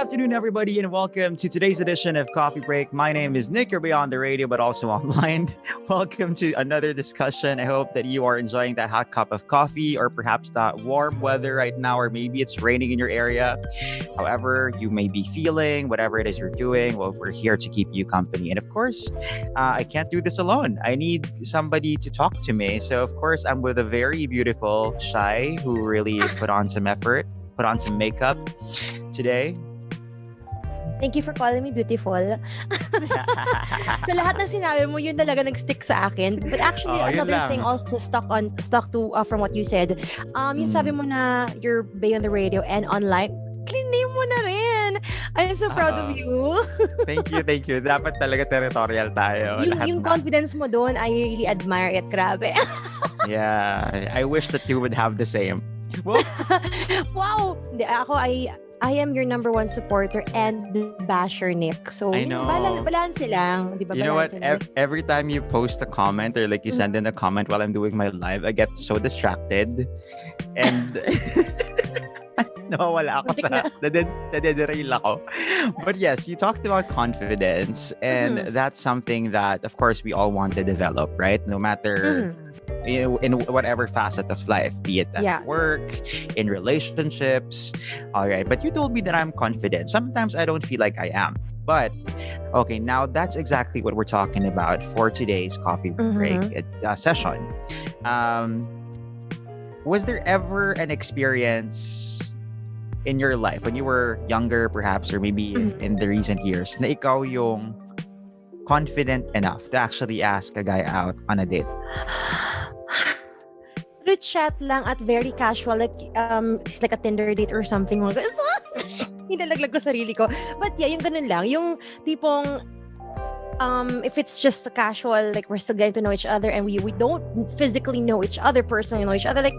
afternoon, everybody, and welcome to today's edition of Coffee Break. My name is Nick. You're beyond the radio, but also online. Welcome to another discussion. I hope that you are enjoying that hot cup of coffee or perhaps that warm weather right now, or maybe it's raining in your area. However you may be feeling, whatever it is you're doing, well, we're here to keep you company. And of course, I can't do this alone. I need somebody to talk to me. So, of course, I'm with a very beautiful Shai who really put on some effort, put on some makeup today. Thank you for calling me beautiful. Sa lahat ng sinabi mo, yun talaga nag-stick sa akin. But actually, another thing also stuck to from what you said. Yung sabi mo na you're big on the radio and online, clean name mo na rin. I am so proud of you. Thank you. Dapat talaga territorial tayo. Yung confidence mo doon, I really admire it. Grabe. Yeah, I wish that you would have the same. Well, wow! I am your number one supporter and basher, Nick. So, I know. Balance lang. Di ba? You know what? Every time you post a comment or like you send in a comment while I'm doing my live, I get so distracted. And nawawala ako sa nadederail ako. But yes, you talked about confidence, and that's something that, of course, we all want to develop, right? No matter in whatever facet of life, be it at work, in relationships. All right, but you told me that I'm confident. Sometimes I don't feel like I am. But okay, now that's exactly what we're talking about for today's coffee break session. Was there ever an experience in your life when you were younger, perhaps, or maybe in the recent years, na ikaw yung confident enough to actually ask a guy out on a date? Through chat lang at very casual, like it's like a Tinder date or something. Hinalaglag ko sarili ko. But yeah, yung ganun lang. Yung tipong if it's just a casual, like we're still getting to know each other and we don't physically know each other, personally know each other, like,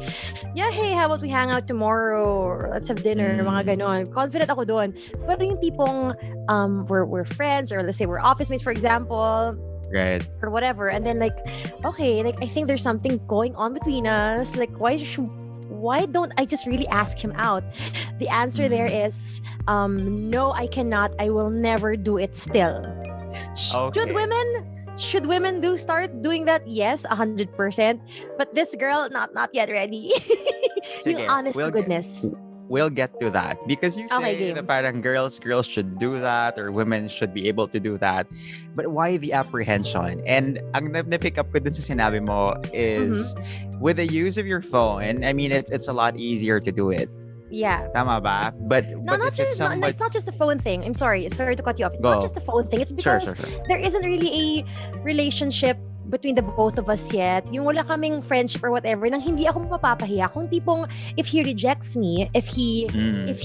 yeah, hey, how about we hang out tomorrow or let's have dinner, mga ganon. Confident ako doon. Pero yung tipong we're friends, or let's say we're office mates, for example, right, or whatever, and then like, okay, like I think there's something going on between us, like why don't I just really ask him out? The answer there is no, I cannot. I will never do it still. Okay. Should women start doing that? Yes, 100%. But this girl, not yet ready. Yung honest to goodness. We'll get to that, because you say that parang girls should do that, or women should be able to do that. But why the apprehension? And ang na-pick up ko dun sa sinabi mo is with the use of your phone, I mean, it's a lot easier to do it. Yeah. Tama ba? But it's not just a phone thing. I'm sorry to cut you off. It's not just a phone thing. It's because there isn't really a relationship between the both of us yet. Yung wala kaming friendship or whatever, nang hindi ako mapapahiya. Kung tipong if he rejects me, if he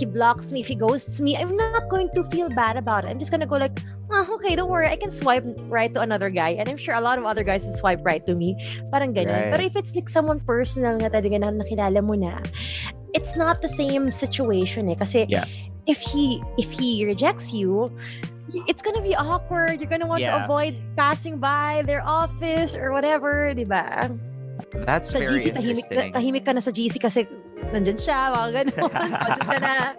blocks me, if he ghosts me, I'm not going to feel bad about it. I'm just gonna go like, okay, don't worry, I can swipe right to another guy, and I'm sure a lot of other guys have swiped right to me. Parang ganun. Right. But if it's like someone personal na talaga na nakilala mo na, it's not the same situation kasi if he rejects you, it's gonna be awkward. You're gonna want to avoid passing by their office or whatever, di ba? That's very interesting. Tahimik ka na sa GC kasi nandyan siya, mga ganun. Conscious ka na.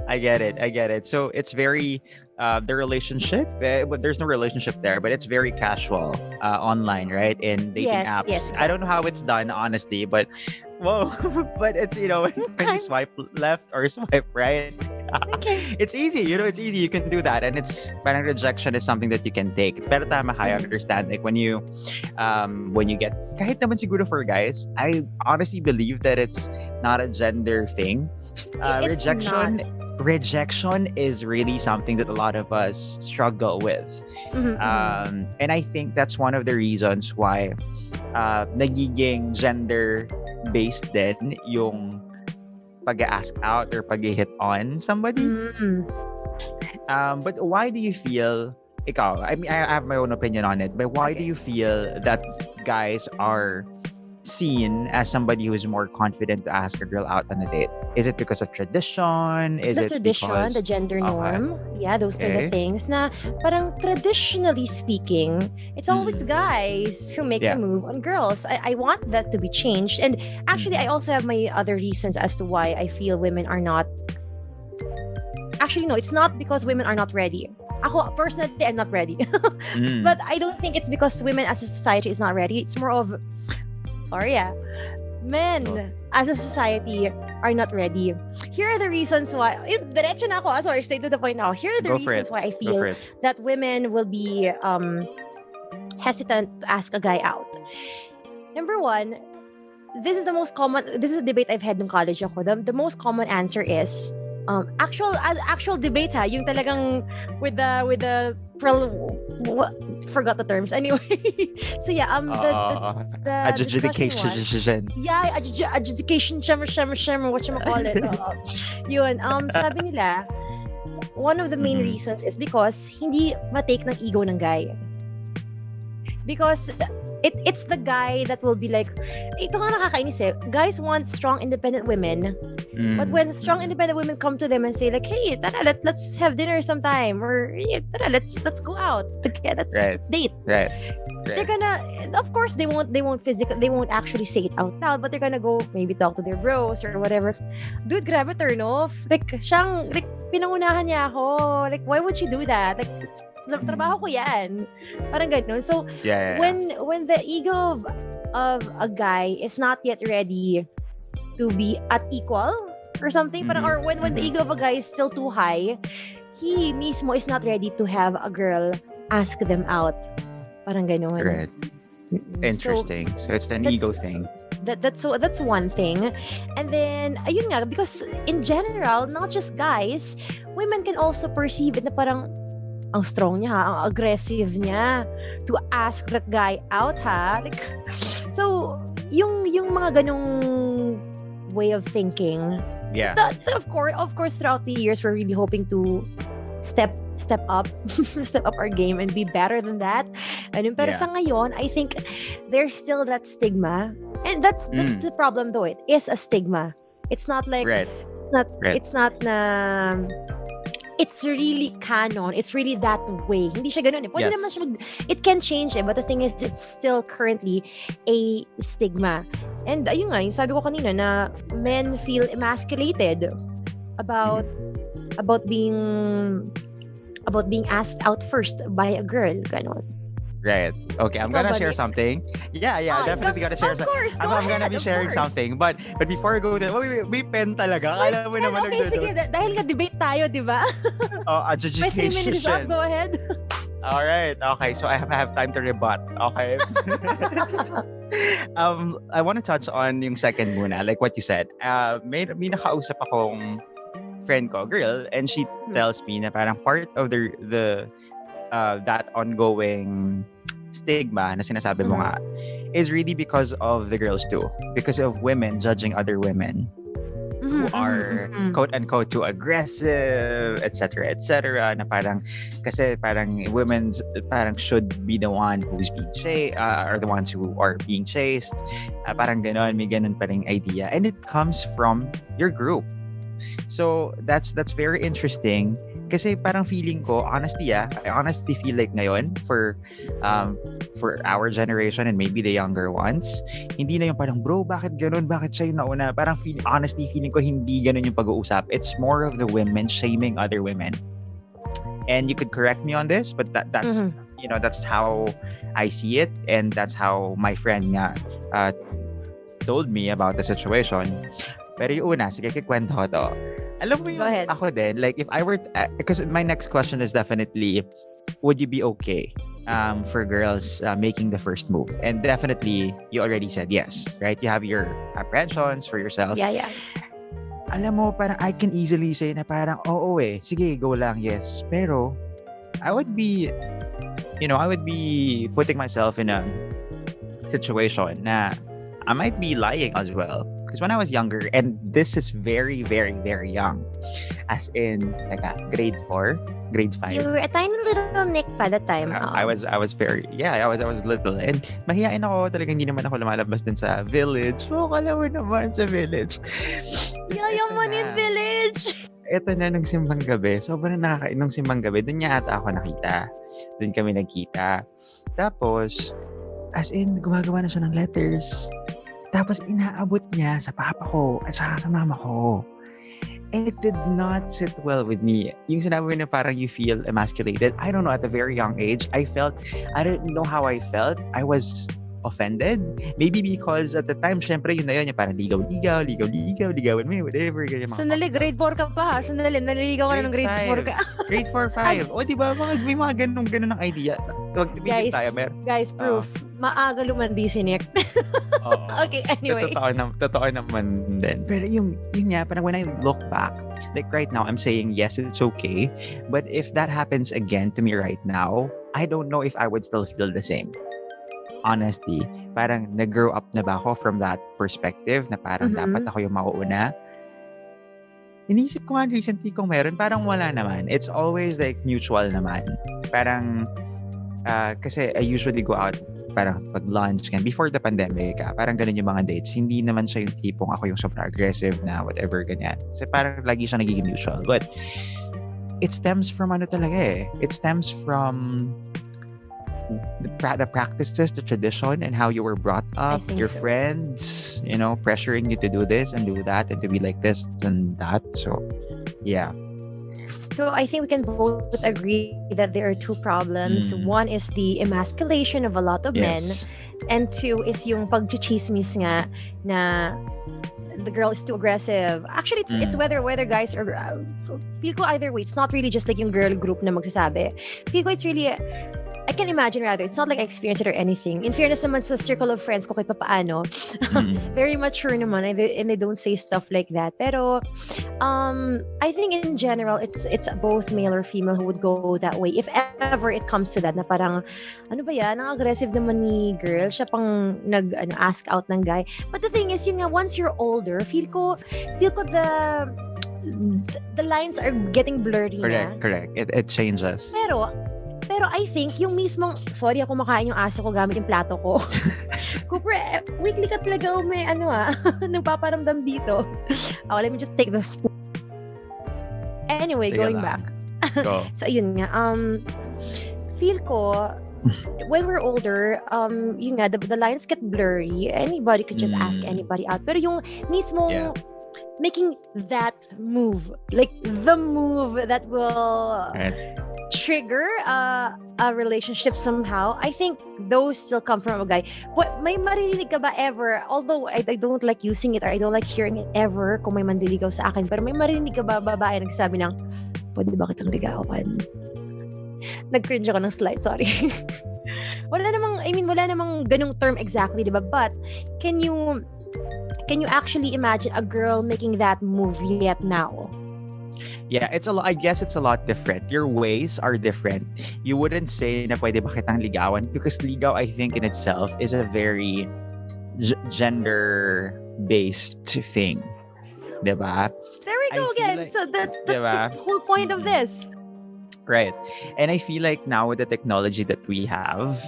I get it. So it's very the relationship, but there's no relationship there, but it's very casual online, right? In dating apps. Yes, exactly. I don't know how it's done, honestly, but but it's, when you swipe left or swipe right, it's easy. It's easy. You can do that, and it's parang rejection is something that you can take. Pero tama ka, I understand. Like when you get, kahit naman siguro for guys, I honestly believe that it's not a gender thing. Rejection is really something that a lot of us struggle with. And I think that's one of the reasons why nagiging gender-based din yung pag-ask out or pag-hit on somebody. But why do you feel, I mean, I have my own opinion on it, but why do you feel that guys are seen as somebody who is more confident to ask a girl out on a date? Is it because of tradition? The gender norm? Yeah, those are the things na parang traditionally speaking, it's always guys who make the move on girls. I want that to be changed. And actually, I also have my other reasons as to why I feel women are not Actually, no, it's not because women are not ready. Ako, personally, I'm not ready. But I don't think it's because women as a society is not ready. It's more of, men as a society are not ready. Here are the reasons why. Diretso na ako. Sorry, stay to the point now. Here are the reasons why I feel that women will be hesitant to ask a guy out. Number one, this is a debate I've had in college ako. The most common answer is actual debate ha, yung talagang with the forgot the terms anyway. So yeah, the adjudication. Yeah, adjudication, whatchamacallit. Yun, sabi nila, one of the main reasons is because hindi matake ng ego ng guy. Because it's the guy that will be like, ito nga nakakainis eh, guys want strong independent women, but when strong independent women come to them and say like, hey, tara, let's have dinner sometime, or tara, let's go out together, let's date, right. They're gonna, of course they won't actually say it out loud, but they're gonna go maybe talk to their bros or whatever. Dude, grabe, turn off. Like siyang, like pinangunahan niya ako, like why would she do that? Like trabaho ko yan. Parang ganun. So, when the ego of a guy is not yet ready to be at equal or something, parang, or when the ego of a guy is still too high, he mismo is not ready to have a girl ask them out. Parang ganun. Right. Interesting. So it's an ego thing. That's one thing. And then, ayun nga, because in general, not just guys, women can also perceive it na parang, ang strong niya ha, ang aggressive niya to ask that guy out ha. Like, so, yung mga ganung way of thinking. Yeah. Of course, throughout the years, we're really hoping to step up our game and be better than that. Pero sa ngayon, I think there's still that stigma. And that's the problem though. It is a stigma. It's not like it's not na it's really canon. It's really that way. Hindi siya ganun eh. Pwede naman siya it can change eh, but the thing is, it's still currently a stigma. And ayun nga, yung sabi ko kanina na men feel emasculated about being asked out first by a girl. Ganon. Right. Okay, I'm gonna share something. Yeah, definitely gonna share something. I'm gonna be sharing something. But before I go there, may pen talaga. Kala mo naman okay, sige. Dahil nga debate tayo, di ba? Adjudication. My 3 minutes is up. Go ahead. All right. Okay, so I have time to rebut. Okay. I want to touch on yung second muna, like what you said. May nakausap akong friend ko, girl, and she tells me na parang part of the that ongoing stigma na sinasabi mo nga is really because of the girls too, because of women judging other women who are quote unquote too aggressive, etc., na parang kasi parang women parang should be the one who's being chased, are the ones who are being chased, parang ganon, may ganon pa ring idea, and it comes from your group. So that's very interesting. Kasi parang feeling ko, I honestly feel like ngayon for our generation and maybe the younger ones, hindi na yung parang, bro, bakit ganun? Bakit siya yung nauna? Parang honestly feeling ko hindi ganun yung pag-uusap. It's more of the women shaming other women. And you could correct me on this, but that's that's how I see it, and that's how my friend nga told me about the situation. Pero yung una, sige, kikwento ko to. Alam mo yung ako din, like if I were, because my next question is definitely, would you be okay for girls making the first move? And definitely, you already said yes, right? You have your apprehensions for yourself. Yeah. Alam mo, parang I can easily say na parang, oo sige, go lang, yes. Pero, I would be putting myself in a situation na I might be lying as well. Because when I was younger, and this is very, very, very young, as in grade 4, grade 5. You were a tiny little Nick pa that time. I was very, I was little. And mahihain ako, talagang hindi naman ako lumalabas din sa village. Kala mo naman sa village. Yayaman in village! Ito na, nung simbang gabi. Sobrang nakakainong simbang gabi. Doon niya ata ako nakita. Doon kami nagkita. Tapos, as in, gumagawa na siya ng letters. Tapos inaabot niya sa papa ko at sa mama ko. it did not sit well with me. Yung sinabi mo na parang you feel emasculated. I don't know, at a very young age, I didn't know how I felt. I was offended. Maybe because at the time, syempre, yun na yun, yung parang ligaw-ligaw, ligawan mo, whatever. Ganyan, Sandali, grade 4 ka pa. Sandali, naliligaw ka na ng grade 4 ka. Grade 4, 5. O, di ba? May mga ganun ng idea. Guys, proof. Maaga lumandi si Nick. Okay, anyway. Totoo naman din. Pero yung nga, parang when I look back, like right now, I'm saying, yes, it's okay. But if that happens again to me right now, I don't know if I would still feel the same. Honestly, parang nag-grow up na ba ako from that perspective na parang dapat ako yung mauuna? Iniisip ko nga recently kung meron, parang wala naman. It's always like mutual naman. Parang, kasi I usually go out parang pag lunch, before the pandemic, parang ganun yung mga dates. Hindi naman siya yung tipong ako yung super aggressive na whatever, ganyan. Kasi parang lagi siya nagiging mutual. But, it stems from ano talaga eh. It stems from the practices, the tradition, and how you were brought up, your friends, pressuring you to do this and do that and to be like this and that. So, yeah. So I think we can both agree that there are two problems. One is the emasculation of a lot of men, and two is yung pagchichismis nga na the girl is too aggressive. Actually, it's whether guys are feel ko either way. It's not really just like yung girl group na magsasabi. Feel ko it's really I can imagine rather. It's not like I experienced it or anything. In fairness naman sa circle of friends ko kahit papaano, very mature naman and they don't say stuff like that. Pero I think in general, it's both male or female who would go that way. If ever it comes to that, na parang, ano ba yan? Ang aggressive naman ni girl. Siya pang ask out ng guy. But the thing is, yung nga, once you're older, feel ko the lines are getting blurry na. Correct. It changes. Pero I think yung mismong, sorry ako makain yung aso ko gamit yung plato ko. Kupre, weekly ka talaga may nagpaparamdam dito. Let me just take the spoon. Anyway, Sige going lang. back. Go. So, yun nga. Feel ko, when we're older, yun nga, the lines get blurry. Anybody could just ask anybody out. Pero yung mismong making that move, like the move that will trigger a relationship somehow, I think those still come from a guy. But may maririnig ka ba ever, although I don't like using it or I don't like hearing it ever kung may mandiligaw sa akin, pero may maririnig ka ba babae nagsasabi ng, pwede ba kitang ligawan? Nag-cringe ako ng slide, sorry. wala namang ganung term exactly, diba? But can you actually imagine a girl making that move yet now? Yeah, I guess it's a lot different. Your ways are different. You wouldn't say na pwede ba kitang ligawan because ligaw, I think, in itself is a very gender-based thing. Diba? There we go again. So that's diba? The whole point of this. Right. And I feel like now with the technology that we have,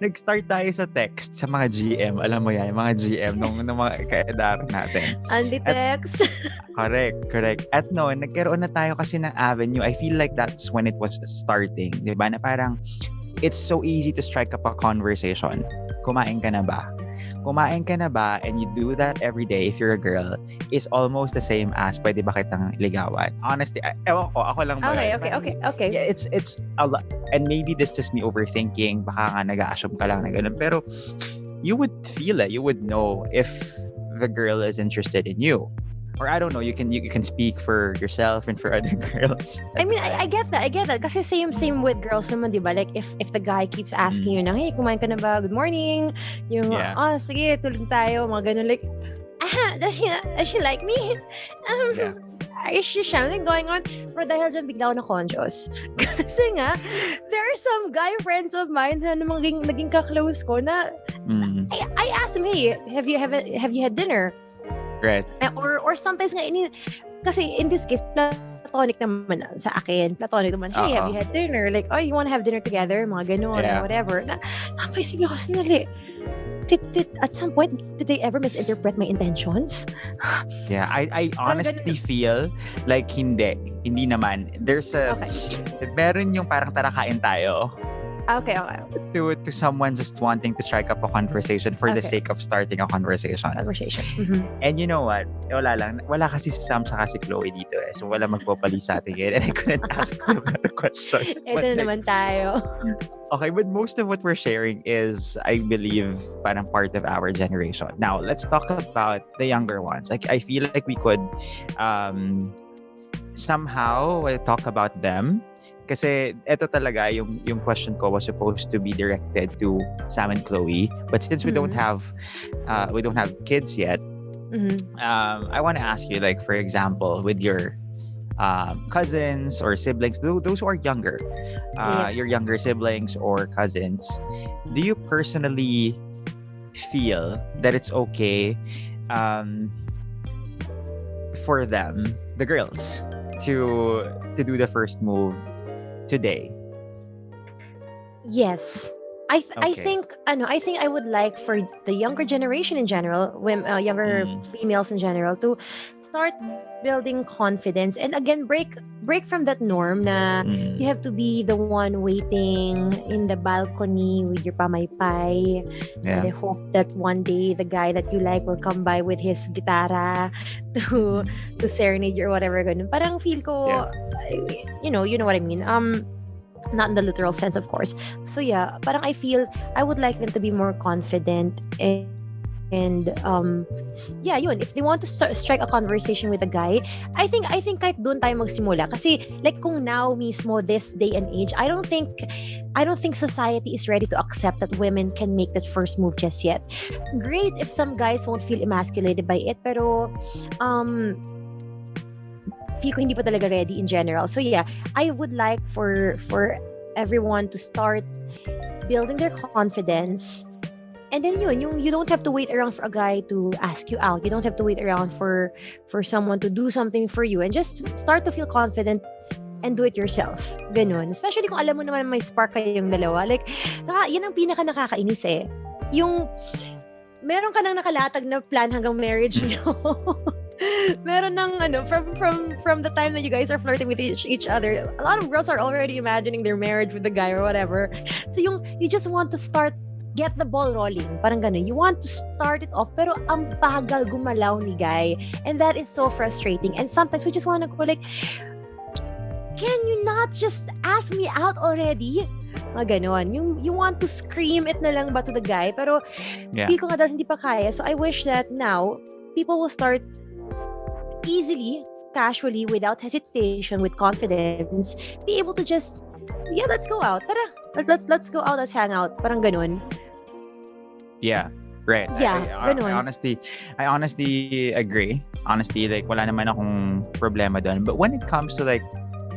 nag-start tayo sa text sa mga GM. Alam mo yan, yung mga GM ng mga kaedaran natin. Only text. Correct. At noon, nagkaroon na tayo kasi ng avenue. I feel like that's when it was starting. Diba? Na parang, it's so easy to strike up a conversation. Kumain ka na ba? And you do that every day if you're a girl, is almost the same as pwede ba kitang ligawan. Honestly, ewan ko, ako lang ba? Okay. Yeah, it's a lot. And maybe this is me overthinking. Baka nga nag-assume ka lang na ganun. Pero you would feel it. You would know if the girl is interested in you. Or I don't know, you can speak for yourself and for other girls. I mean, I get that. Kasi same with girls naman, di ba? Like, if the guy keeps asking you na, hey, kumain ka na ba? Good morning. Yung, sige, tulog tayo. Mga ganun, like, does she like me? Is she something going on? Pero dahil dyan, bigla ako na-conscious. Kasi nga, there are some guy friends of mine na naging ka-close ko na, I asked him, hey, have you had dinner? Right. Or sometimes nga, kasi in this case, platonic naman sa akin. Platonic naman, hey, have you had dinner? Like, oh, you want to have dinner together? Mga ganun, or whatever. Napaisip ako, sinali. At some point, did they ever misinterpret my intentions? Yeah, I honestly feel like hindi naman. There's meron yung parang tara kain tayo. Okay. to someone just wanting to strike up a conversation for the Okay. sake of starting a conversation. Conversation. Mhm. And you know what? Wala kasi si Sam saka si Chloe dito eh. So wala magpapali sa atin yun. And I couldn't ask them the question. Ito na naman tayo. Okay, but most of what we're sharing is, I believe, parang part of our generation. Now, let's talk about the younger ones. Like, I feel like we could somehow talk about them. Kasi eto talaga, yung question ko was supposed to be directed to Sam and Chloe. But since we don't have kids yet, I want to ask you, like, for example, with your cousins or siblings, those who are younger, your younger siblings or cousins, do you personally feel that it's okay for them, the girls, to do the first move today? Yes. I think I would like for the younger generation in general, younger females in general, to start building confidence and again break from that norm na you have to be the one waiting in the balcony with your pamaypay. And I hope that one day the guy that you like will come by with his guitarra to serenade you or whatever. Ganun. Parang feel ko, you know what I mean. Not in the literal sense, of course. So yeah, parang I feel I would like them to be more confident and yeah, yun. If they want to strike a conversation with a guy, I think kahit doon tayo magsimula. Kasi like kung now mismo this day and age, I don't think society is ready to accept that women can make that first move just yet. Great if some guys won't feel emasculated by it, pero feel ko hindi pa talaga ready in general. So yeah, I would like for everyone to start building their confidence. And then you don't have to wait around for a guy to ask you out. You don't have to wait around for someone to do something for you, and just start to feel confident and do it yourself. Ganun. Especially kung alam mo naman may spark kayong dalawa. Like, yan ang pinaka nakakainis eh. Yung meron ka nang nakalatag na plan hanggang marriage niyo. Meron ng from the time that you guys are flirting with each other, a lot of girls are already imagining their marriage with the guy or whatever. So you just want to get the ball rolling. Parang ganun. You want to start it off, pero ang bagal gumalaw ni guy. And that is so frustrating. And sometimes we just want to go like, can you not just ask me out already? Ganon. You want to scream it na lang ba to the guy, pero feel ko nga dahil hindi pa kaya. So I wish that now, people will start easily, casually, without hesitation, with confidence, be able to just, let's go out. Tara, let's go out, let's hang out. Parang ganun. Yeah, right. Yeah, ganun. I honestly agree. Honestly, like, wala naman akong problema dun. But when it comes to like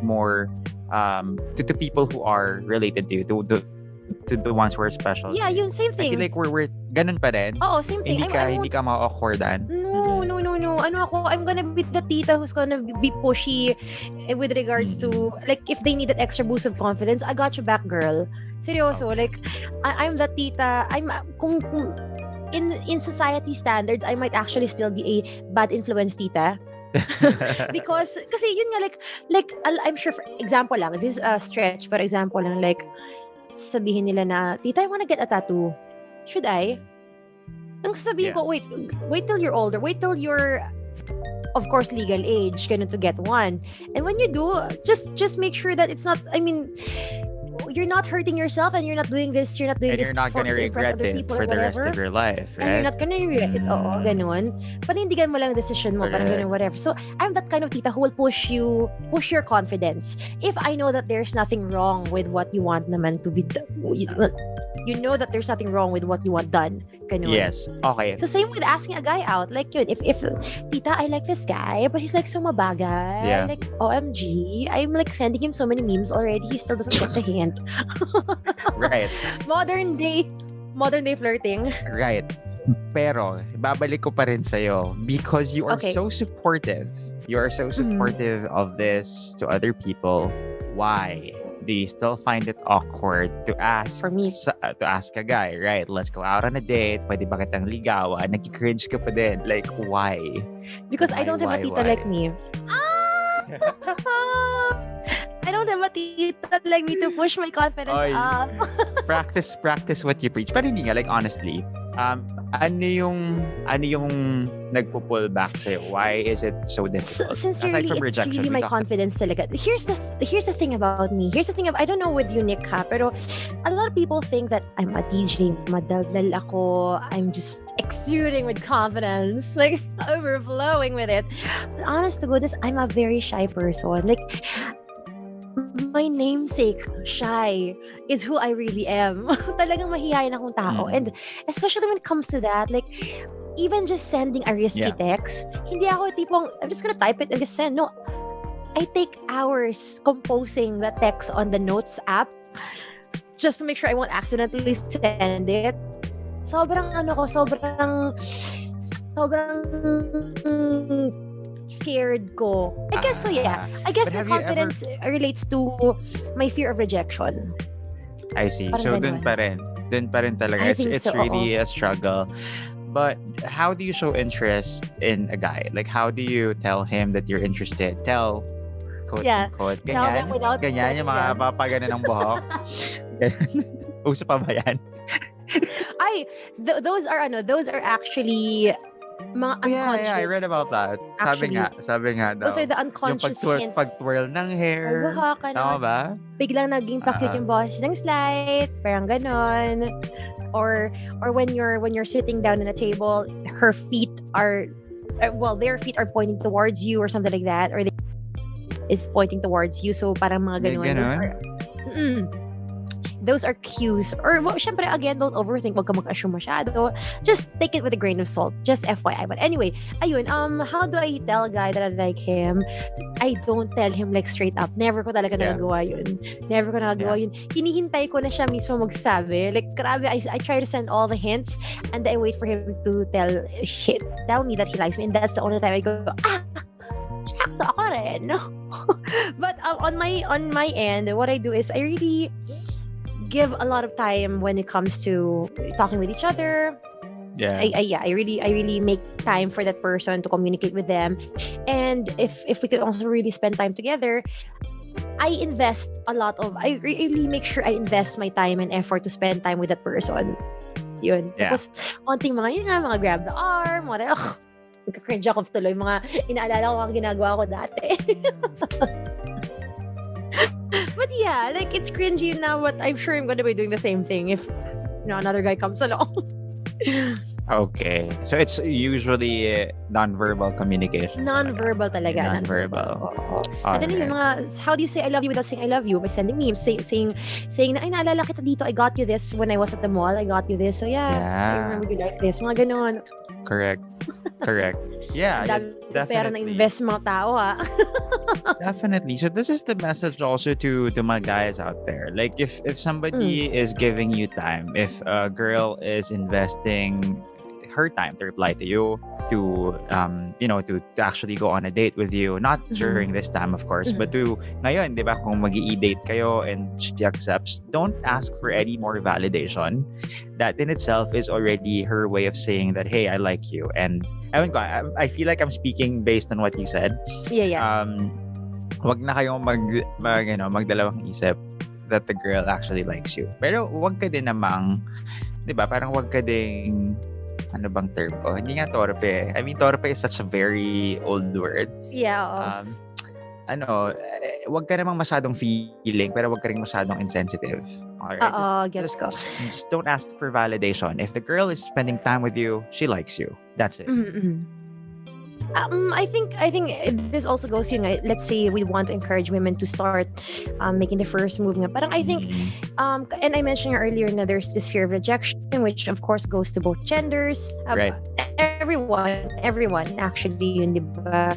more to people who are related to you, to the ones who are special. Yeah, yun, same thing. I feel like we're ganun pa rin. Oo, same thing. Hindi ka ma-awkwardan. No. Ano ako, I'm gonna be the tita who's gonna be pushy with regards to, like, if they need that extra boost of confidence, I got you back, girl. Seryoso, like, I'm that tita. Kung in society standards, I might actually still be a bad influence tita. Because kasi yun nga, like I'm sure, for example lang, this is a stretch, but example lang, like sabihin nila na, tita, I wanna get a tattoo. Should I? Ang sasabihin ko, wait till you're older, wait till you're, of course, legal age, ganun, to get one. And when you do, just make sure that it's not, I mean, you're not hurting yourself, and you're not doing this you're not gonna regret it for the rest of your life, right? And you're not gonna regret it. Oo, ganun. Panindigan mo lang yung decision mo, parang ganun, whatever. So I'm that kind of tita who will push your confidence. If I know that there's nothing wrong with what you want naman to be you know that there's nothing wrong with what you want done. Ganun. Yes. Okay. So same with asking a guy out. Like yun, if tita, I like this guy, but he's like so mabagay. Yeah. Like, OMG, I'm like sending him so many memes already. He still doesn't get the hint. Right. Modern day flirting. Right. Pero, babalik ko pa rin sa'yo because you are so supportive. You are so supportive of this to other people. Why do you still find it awkward to ask for me to ask a guy, right? Let's go out on a date. Pwede ba kitang ligawan? Nag-cringe ka pa din. Like, why? Because I don't have a tita like me. I don't have a tita like me to push my confidence Oy. up. practice what you preach. Pero hindi nga, like honestly, ano yung nagpo-pull back sa'yo? Why is it so difficult? Sincerely, it's really my confidence talaga. Here's the thing about me. I don't know with you, Nick, ha, pero a lot of people think that I'm a DJ, madaldal ako, I'm just exuding with confidence, like overflowing with it. But honest to goodness, I'm a very shy person. Like, my namesake, Shai, is who I really am. Talagang mahihayin akong tao. And especially when it comes to that, like, even just sending a risky text, hindi ako tipong, I'm just gonna type it and just send. No, I take hours composing the text on the notes app just to make sure I won't accidentally send it. Sobrang scared ko. I guess so, yeah. I guess my confidence relates to my fear of rejection. I see. Parang so ganun. dun pa rin talaga. It's so, really a struggle. But how do you show interest in a guy? Like, how do you tell him that you're interested? Tell, quote unquote. Tell them without Ganyan yung mga papaganan ng buhok. Uso pa ba yan? Ay, those are actually mga unconscious. Yeah, I read about that. Sabi nga daw. Those are the unconscious hints. Pag-twirl ng hair. Tama ba? Biglang naging pakit yung boses ng slide, parang ganon. Or when you're sitting down at a table, her feet are their feet are pointing towards you or something like that, or is pointing towards you, so parang mga ganon. Those are cues. Or, syempre, again, don't overthink. Wag ka mag-assume masyado. Just take it with a grain of salt. Just FYI. But anyway, ayun, how do I tell a guy that I like him? I don't tell him like straight up. Never ko talaga nagagawa yun. Yun. Hinihintay ko na siya mismo magsabi. Like, grabe, I try to send all the hints and I wait for him to tell me that he likes me. And that's the only time I go, sakto ako rin. But on my end, what I do is I really give a lot of time when it comes to talking with each other. I really make time for that person to communicate with them. And if we could also really spend time together, I really make sure I invest my time and effort to spend time with that person. Yun. Tapos, konting mga grab the arm, magka-cringe ako tuloy, mga inaalala ko mga ginagawa ko dati. But yeah, like, it's cringy now, but I'm sure I'm gonna be doing the same thing if another guy comes along. Okay. So it's usually non-verbal communication. Non-verbal talaga. Non-verbal. And then yung mga, how do you say I love you without saying I love you? By sending memes, saying na, ay, naalala kita dito, I got you this when I was at the mall, I got you this. So yeah. So I remember you like this. Mga ganon. Correct. Yeah, definitely. Pero na-invest mga tao, ha? Definitely. So this is the message also to my guys out there. Like, if somebody is giving you time, if a girl is investing her time to reply to you, to actually go on a date with you, not during this time, of course, but to ngayon, di ba, kung mag-i-date kayo and she accepts, don't ask for any more validation. That in itself is already her way of saying that, hey, I like you. And I feel like I'm speaking based on what you said. Yeah. Wag na kayong magdalawang isip that the girl actually likes you. Pero wag ka din namang, di ba, parang wag ka ding, ano bang term ko? Hindi nga torpe. I mean, torpe is such a very old word. Yeah. Wag ka namang masyadong feeling, pero wag ka rin masyadong insensitive. Alright? Just don't ask for validation. If the girl is spending time with you, she likes you. That's it. I think this also goes to, let's say we want to encourage women to start making the first move nga. Parang I think and I mentioned earlier na there's this fear of rejection, which of course goes to both genders. Right. Everyone actually, yun, diba?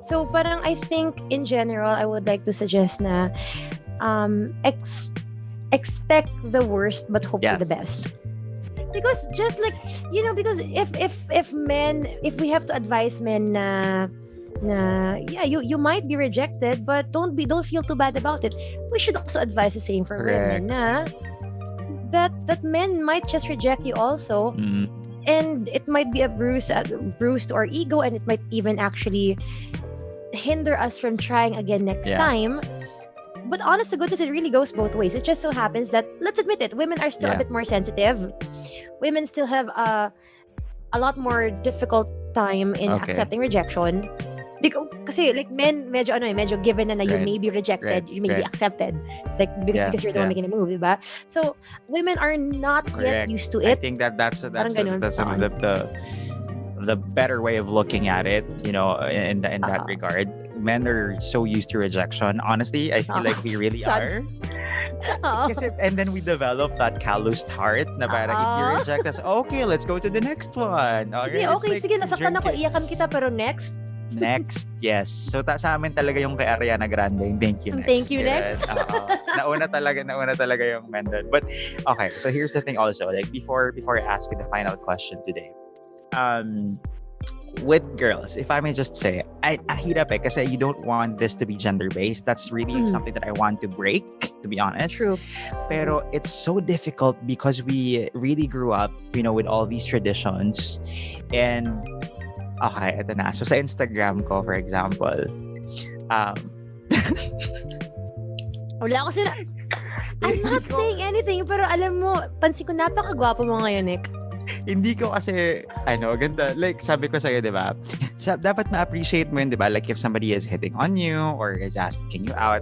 So parang I think in general I would like to suggest na expect the worst but hope for the best. Because just like, because if we have to advise men na you might be rejected, but don't feel too bad about it. We should also advise the same for women na that men might just reject you also. And it might be a bruise to our ego, and it might even actually hinder us from trying again next time. But honest to goodness, it really goes both ways. It just so happens that, let's admit it, women are still a bit more sensitive. Women still have a lot more difficult time in accepting rejection. Kasi like men, medyo given na you may be rejected, you may be accepted. Like because you're the one making the move, diba? So women are not yet used to it. I think that's the better way of looking at it, you know, in that regard. Men are so used to rejection. Honestly, I feel like we really are. And then we develop that calloused heart na parang if you reject us, okay, let's go to the next one. Okay, sige, nasaktan ako, iyakan kita, pero next. Next, yes. So sa amin talaga yung kay Ariana Grande, yung thank you next. Thank you next. Nauna talaga yung men doon. But okay, so here's the thing also, like before I ask you the final question today. With girls, if I may just say, I hirap kasi you don't want this to be gender-based. That's really something that I want to break, to be honest. True. Pero it's so difficult because we really grew up, you know, with all these traditions. And okay, ito na. So sa Instagram ko, for example, wala ako I'm not saying anything, pero alam mo, pansin ko napakagwapo mo ngayon, Nick. Hindi ko kasi, ganda. Like, sabi ko sa'yo, di ba? Dapat ma-appreciate mo yun, di ba? Like, if somebody is hitting on you or is asking you out,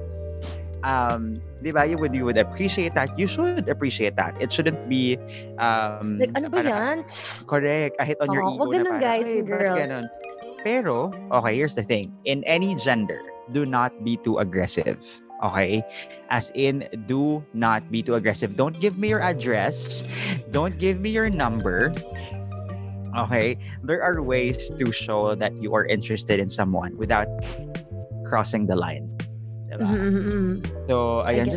di ba, you would appreciate that. You should appreciate that. It shouldn't be, like, ano ba yan? Correct. A hit on your ego. Huwag ganun, guys and girls. Ganun. Pero, okay, here's the thing. In any gender, do not be too aggressive. Okay? As in, do not be too aggressive. Don't give me your address. Don't give me your number. Okay? There are ways to show that you are interested in someone without crossing the line. Diba? So, ayan,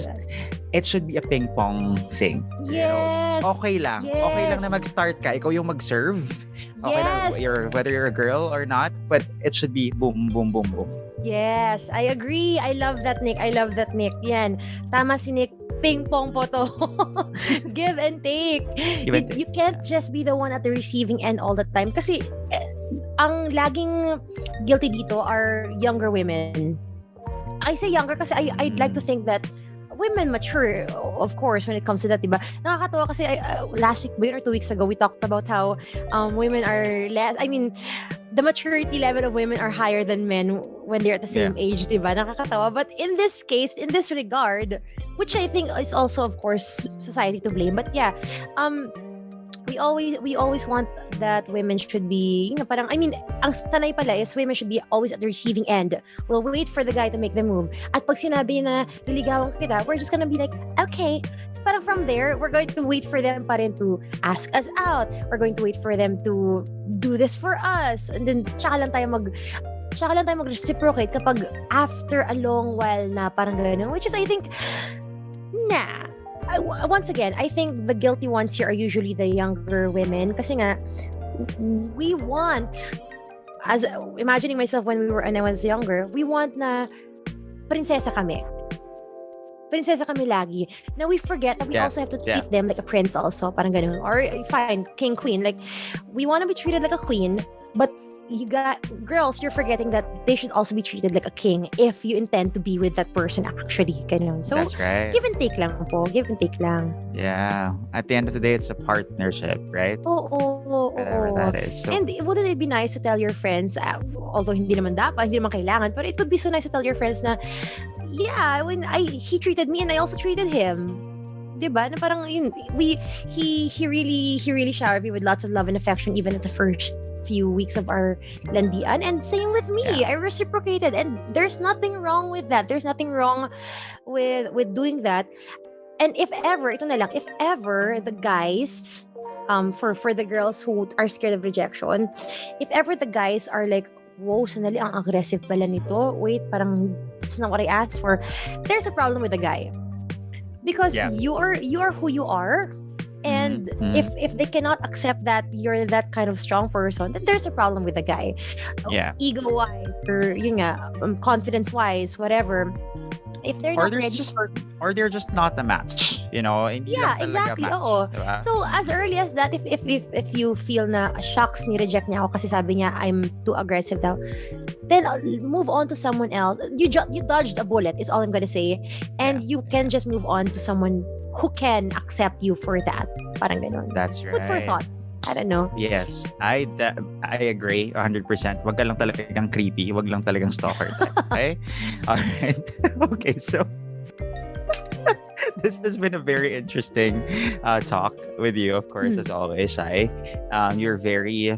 it should be a ping-pong thing. Yes. You know? Okay lang. Yes. Okay lang na mag-start ka. Ikaw yung mag-serve. Okay yes. lang, whether you're a girl or not. But it should be boom, boom, boom, boom. Yes, I agree. I love that, Nick. Yan. Tama si Nick. Ping-pong po to. Give and take. You can't just be the one at the receiving end all the time. Kasi, ang laging guilty dito are younger women. I say younger kasi I'd like to think that women mature, of course, when it comes to that, diba? Nakakatawa kasi last week or 2 weeks ago, we talked about how women are less, the maturity level of women are higher than men when they're at the same age, diba? Nakakatawa. But in this case, in this regard, which I think is also, of course, society to blame. But yeah, we always want that women should be, parang, ang sanay pala is women should be always at the receiving end. We'll wait for the guy to make the move. At pag sinabi na niligawan kita, we're just gonna be like, okay. So parang from there, we're going to wait for them pa rin to ask us out. We're going to wait for them to do this for us. And then, tsaka lang tayo mag-reciprocate kapag after a long while na parang gano'n. Which is, I think, nah. Once again, I think the guilty ones here are usually the younger women kasi nga we want, as imagining myself when I was younger, we want na prinsesa kami lagi. Now we forget that we also have to treat them like a prince also, parang ganun, or fine, king, queen, like we want to be treated like a queen, but girls, you're forgetting that they should also be treated like a king if you intend to be with that person actually. Ganun. So, that's right. Give and take lang po. Give and take lang. Yeah. At the end of the day, it's a partnership, right? Whatever that is. So, and wouldn't it be nice to tell your friends, although hindi naman kailangan, but it would be so nice to tell your friends na, yeah, when he treated me and I also treated him. Diba? Na parang yun, he really showered me with lots of love and affection even at the first few weeks of our landian, and same with me. I reciprocated, and there's nothing wrong with that. There's nothing wrong with doing that. And if ever the guys, for the girls who are scared of rejection, if ever the guys are like, wow, sanali, ang aggressive pala nito, wait, parang it's not what I asked for, there's a problem with the guy because you are who you are. And if they cannot accept that you're that kind of strong person, then there's a problem with the guy. Ego-wise or confidence-wise, whatever. if they're or not ready for they're just not a match, hindi yeah, lang talaga exactly. match, Oo. diba? So as early as that, if you feel na shocks ni reject niya ako kasi sabi niya I'm too aggressive daw, then move on to someone else. You dodged a bullet is all I'm gonna say, and you can just move on to someone who can accept you for that. Parang ganun. That's right. Food for thought. I don't know. Yes, I agree 100%. Wag ka lang talagang creepy, wag lang talagang stalker. Okay? All right. Okay, so this has been a very interesting talk with you, of course, as always, Shai. You're very,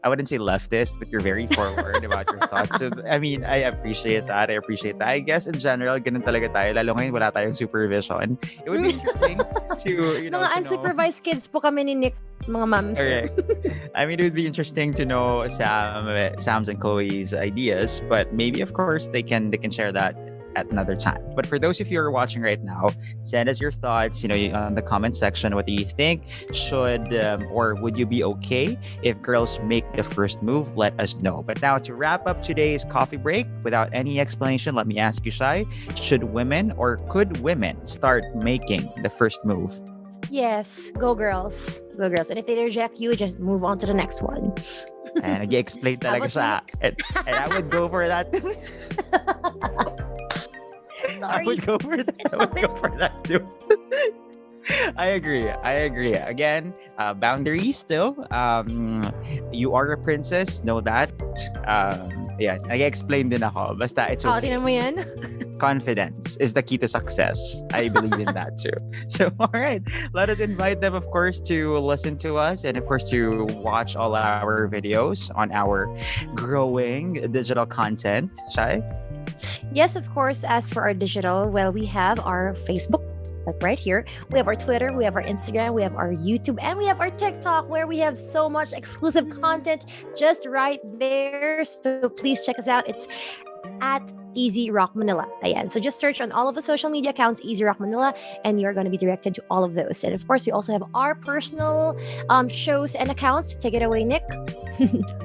I wouldn't say leftist, but you're very forward about your thoughts. So, I mean, I appreciate that. I guess in general, ganun talaga tayo. Lalo ngayon, wala tayong supervision. It would be interesting to, Mga unsupervised kids po kami ni Nick, mga moms. Okay. I mean, it would be interesting to know Sam's and Chloe's ideas, but maybe, of course, they can share that at another time. But for those of you who are watching right now, send us your thoughts, on the comment section. What do you think? Should or would you be okay if girls make the first move? Let us know. But now to wrap up today's coffee break, without any explanation, let me ask you, Shai, should women or could women start making the first move? Yes, go girls. Go girls. And if they reject you, just move on to the next one. And nag-explain talaga siya. And I would go for that. Sorry. I would go for that too. I agree. Again, boundaries still. You are a princess. Know that. Yeah, nag-explain din ako. Basta it's okay. Tingnan mo yan. Confidence is the key to success. I believe in that too. So, all right. Let us invite them, of course, to listen to us and, of course, to watch all our videos on our growing digital content. Shai? Yes, of course. As for our digital, well, we have our Facebook, like right here. We have our Twitter, we have our Instagram, we have our YouTube, and we have our TikTok, where we have so much exclusive content just right there. So please check us out. It's at Easy Rock Manila. Ayan. So just search on all of the social media accounts, Easy Rock Manila, and you're going to be directed to all of those. And of course, we also have our personal shows and accounts. Take it away, Nick.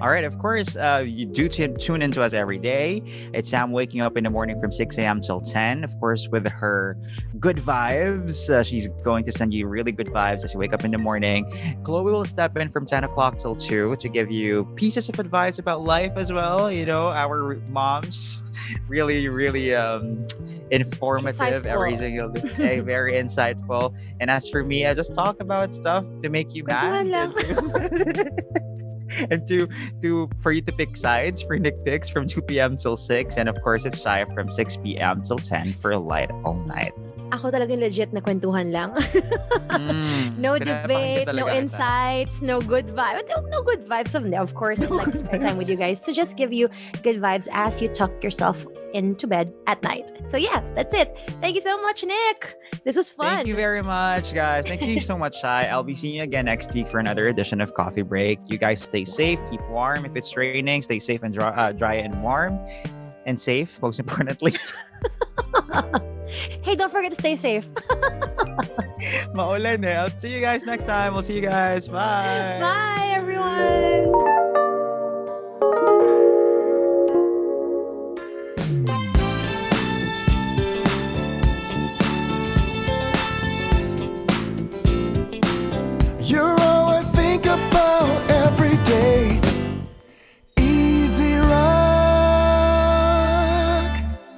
All right, of course, you do tune into us every day. It's Sam waking up in the morning from 6 a.m. till 10, of course, with her good vibes. She's going to send you really good vibes as you wake up in the morning. Chloe will step in from 10 o'clock till 2 to give you pieces of advice about life as well. Our moms, really, really informative every single day, very insightful. And as for me, I just talk about stuff to make you mad. And for you to pick sides for Nick Picks from 2 p.m. till 6. And of course, it's Shai from 6 p.m. till 10 for Light All Night. Ako talagang legit na kwentuhan lang. No debate, no insights, no good vibes. No good vibes. Of course, I'd like to spend time with you guys to just give you good vibes as you tuck yourself into bed at night. So yeah, that's it. Thank you so much, Nick. This was fun. Thank you very much, guys. Thank you so much, Shai. I'll be seeing you again next week for another edition of Coffee Break. You guys stay safe, keep warm. If it's raining, stay safe and dry and warm. And safe, most importantly. Hey, don't forget to stay safe. Maulan eh. I'll see you guys next time. We'll see you guys. Bye. Bye, everyone.